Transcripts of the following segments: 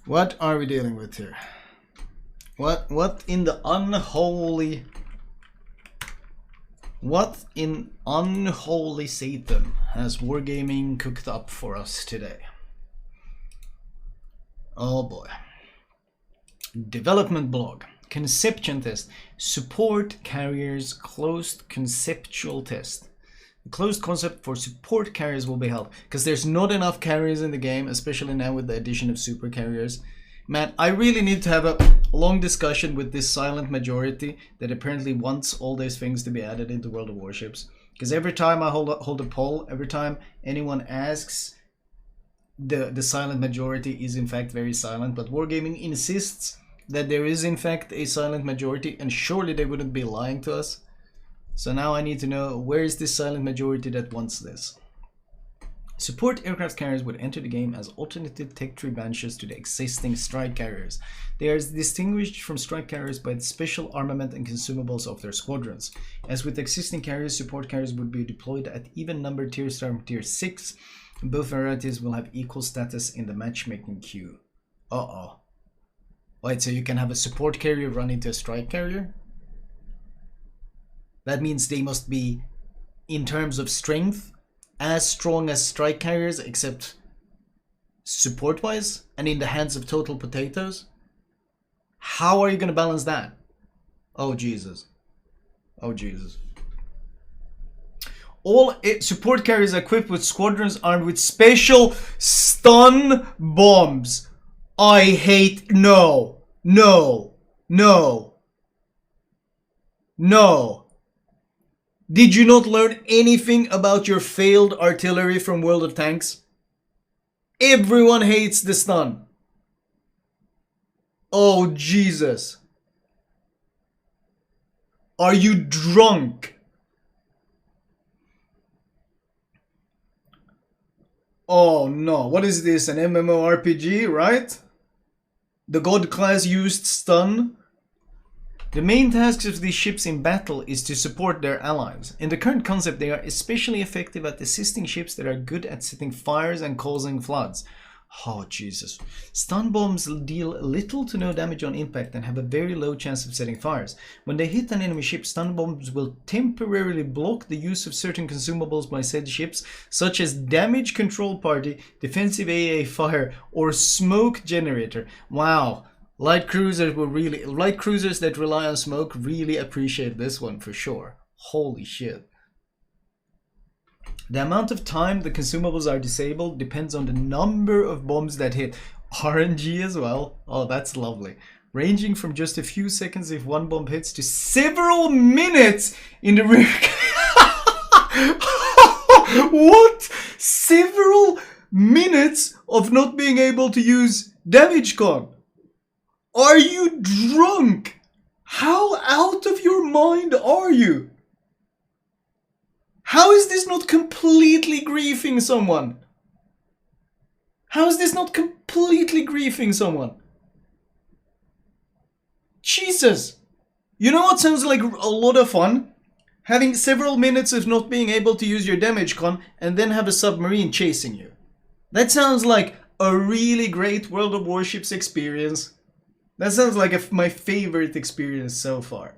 What are we dealing with here? What in the unholy... What in unholy Satan has Wargaming cooked up for us today? Oh boy. Development blog. Conception test. Support carriers closed conceptual test. The closed concept for support carriers will be held. Because there's not enough carriers in the game, especially now with the addition of super carriers. Man, I really need to have a long discussion with this silent majority that apparently wants all these things to be added into World of Warships. Because every time I hold a poll, every time anyone asks, the silent majority is in fact very silent. But Wargaming insists that there is in fact a silent majority, and surely they wouldn't be lying to us. So now I need to know, where is this silent majority that wants this? Support aircraft carriers would enter the game as alternative tech tree branches to the existing strike carriers. They are distinguished from strike carriers by the special armament and consumables of their squadrons. As with existing carriers, support carriers would be deployed at even numbered tiers from tier 6. Both varieties will have equal status in the matchmaking queue. Uh-oh. Wait, so you can have a support carrier run into a strike carrier? That means they must be, in terms of strength, as strong as strike carriers, except support-wise, and in the hands of total potatoes? How are you going to balance that? Oh, Jesus. Oh, Jesus. All support carriers equipped with squadrons armed with special stun bombs. I hate... No. No. No. No. Did you not learn anything about your failed artillery from World of Tanks? Everyone hates the stun. Oh, Jesus. Are you drunk? Oh no, what is this? An MMORPG, right? The God class used stun. The main tasks of these ships in battle is to support their allies. In the current concept, they are especially effective at assisting ships that are good at setting fires and causing floods. Oh, Jesus. Stun bombs deal little to no damage on impact and have a very low chance of setting fires. When they hit an enemy ship, stun bombs will temporarily block the use of certain consumables by said ships, such as damage control party, defensive AA fire, or smoke generator. Wow. Light cruisers that rely on smoke really appreciate this one for sure. Holy shit. The amount of time the consumables are disabled depends on the number of bombs that hit. RNG as well. Oh, that's lovely. Ranging from just a few seconds if one bomb hits to several minutes in the rear. What? Several minutes of not being able to use damage con? Are you drunk? How out of your mind are you? How is this not completely griefing someone? How is this not completely griefing someone? Jesus! You know what sounds like a lot of fun? Having several minutes of not being able to use your damage con and then have a submarine chasing you. That sounds like a really great World of Warships experience. That sounds like my favorite experience so far.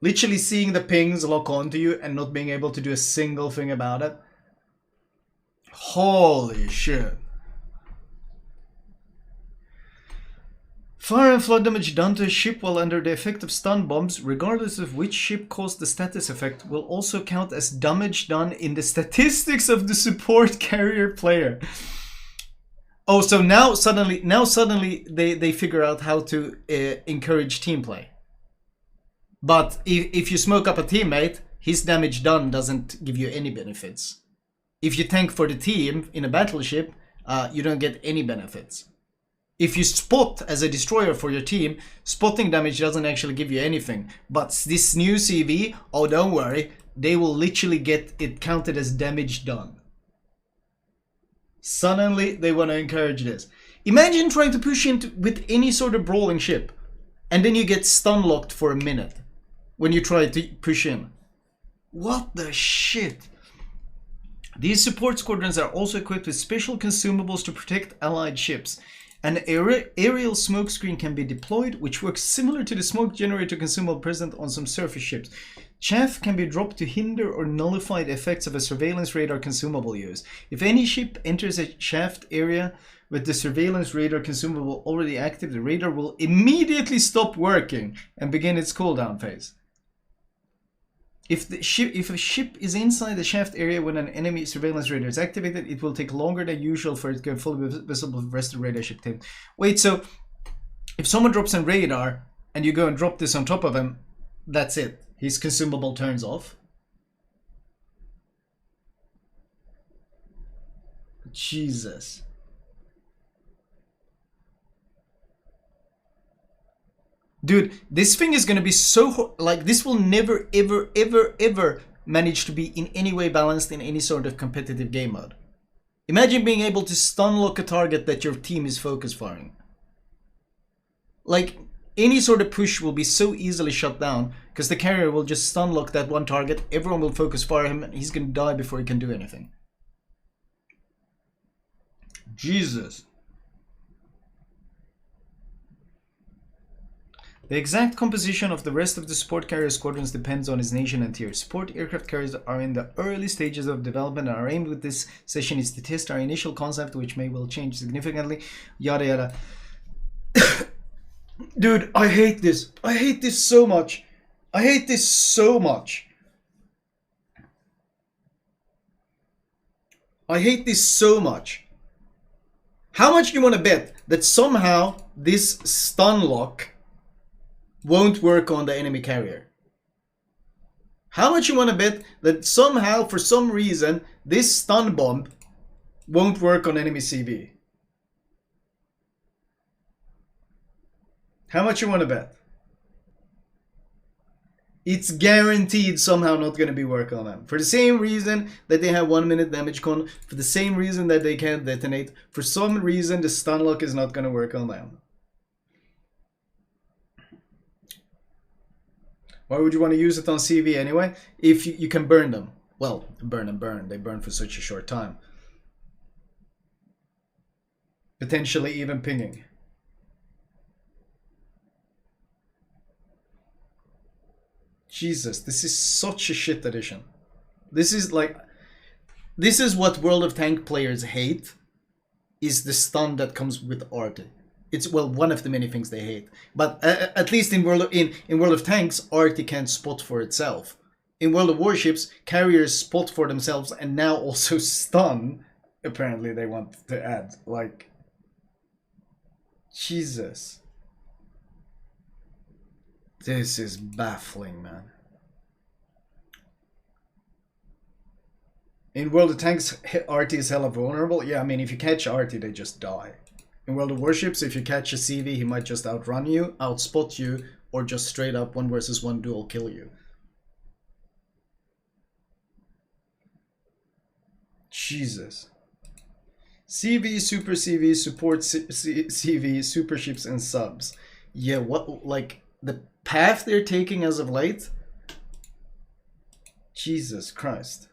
Literally seeing the pings lock onto you and not being able to do a single thing about it. Holy shit. Fire and flood damage done to a ship while under the effect of stun bombs, regardless of which ship caused the status effect, will also count as damage done in the statistics of the support carrier player. Oh, so now suddenly they figure out how to encourage team play. But if you smoke up a teammate, his damage done doesn't give you any benefits. If you tank for the team in a battleship, you don't get any benefits. If you spot as a destroyer for your team, spotting damage doesn't actually give you anything. But this new CV, oh don't worry, they will literally get it counted as damage done. Suddenly they want to encourage this. Imagine trying to push into with any sort of brawling ship, and then you get stun locked for a minute when you try to push in. What the shit? These support squadrons are also equipped with special consumables to protect allied ships. An aerial smoke screen can be deployed, which works similar to the smoke generator consumable present on some surface ships. Chaff can be dropped to hinder or nullify the effects of a surveillance radar consumable use. If any ship enters a shaft area with the surveillance radar consumable already active, the radar will immediately stop working and begin its cooldown phase. If a ship is inside the shaft area when an enemy surveillance radar is activated, it will take longer than usual for it to get fully visible for the rest of the radar ship team. Wait, so if someone drops a radar and you go and drop this on top of him, that's it. His consumable turns off. Jesus. Dude, this thing is gonna be so, like, this will never, ever, ever, ever manage to be in any way balanced in any sort of competitive game mode. Imagine being able to stun lock a target that your team is focus firing. Like, any sort of push will be so easily shut down because the carrier will just stun lock that one target, everyone will focus fire him, and he's gonna die before he can do anything. Jesus. The exact composition of the rest of the support carrier squadrons depends on its nation and tier. Support aircraft carriers are in the early stages of development, and our aim with this session is to test our initial concept, which may well change significantly. Yada yada. Dude, I hate this. I hate this so much. I hate this so much. I hate this so much. How much do you want to bet that somehow this stun lock won't work on the enemy carrier? How much you want to bet that somehow, for some reason, this stun bomb won't work on enemy CV? How much you want to bet? It's guaranteed somehow not going to be work on them. For the same reason that they have 1 minute damage con, for the same reason that they can't detonate, for some reason the stun lock is not going to work on them. Why would you want to use it on CV anyway? If you can burn them. Well, burn and burn. They burn for such a short time. Potentially even pinging. Jesus, this is such a shit addition. This is what World of Tank players hate, is the stun that comes with Arty. It's, well, one of the many things they hate. But at least in World of Tanks, Arty can't spot for itself. In World of Warships, carriers spot for themselves and now also stun. Apparently they want to add. Like, Jesus. This is baffling, man. In World of Tanks, Arty is hella vulnerable. Yeah, I mean, if you catch Arty, they just die. In World of Warships, if you catch a CV, he might just outrun you, outspot you, or just straight up 1 versus 1 duel kill you. Jesus. CV, Super CV, Support CV, Super Ships, and Subs. Yeah, what, like, the path they're taking as of late? Jesus Christ.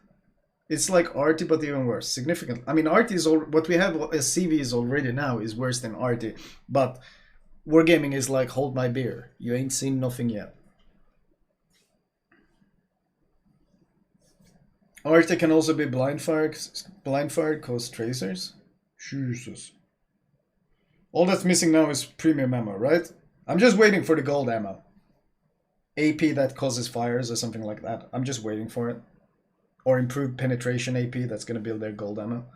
It's like Arty, but even worse. Significant. I mean, Arty is what we have as CV is already now is worse than Arty. But Wargaming is like, hold my beer. You ain't seen nothing yet. Arty can also be blind fired, cause tracers. Jesus. All that's missing now is premium ammo, right? I'm just waiting for the gold ammo. AP that causes fires or something like that. I'm just waiting for it. Or improved penetration AP that's going to build their gold ammo.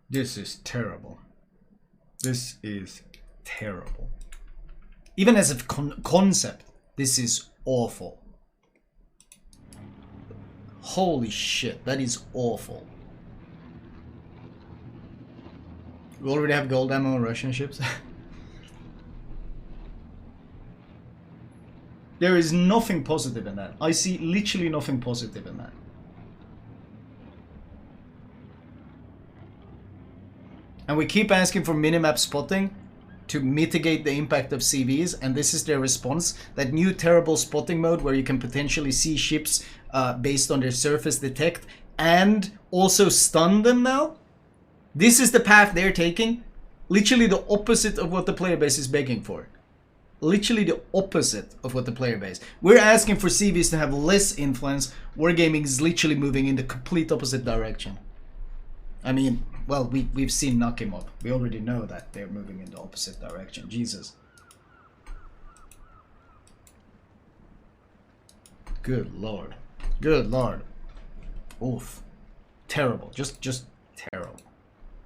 This is terrible. This is terrible. Even as a concept, this is awful. Holy shit, that is awful. We already have gold ammo on Russian ships. There is nothing positive in that. I see literally nothing positive in that. And we keep asking for minimap spotting to mitigate the impact of CVs, and this is their response. That new terrible spotting mode where you can potentially see ships based on their surface detect and also stun them now. This is the path they're taking. Literally the opposite of what the player base is begging for. Literally the opposite of what the player base. We're asking for CVs to have less influence. Wargaming is literally moving in the complete opposite direction. I mean, well, we've seen Nakimov. We already know that they're moving in the opposite direction. Jesus. Good lord. Good lord. Oof. Terrible. Just terrible.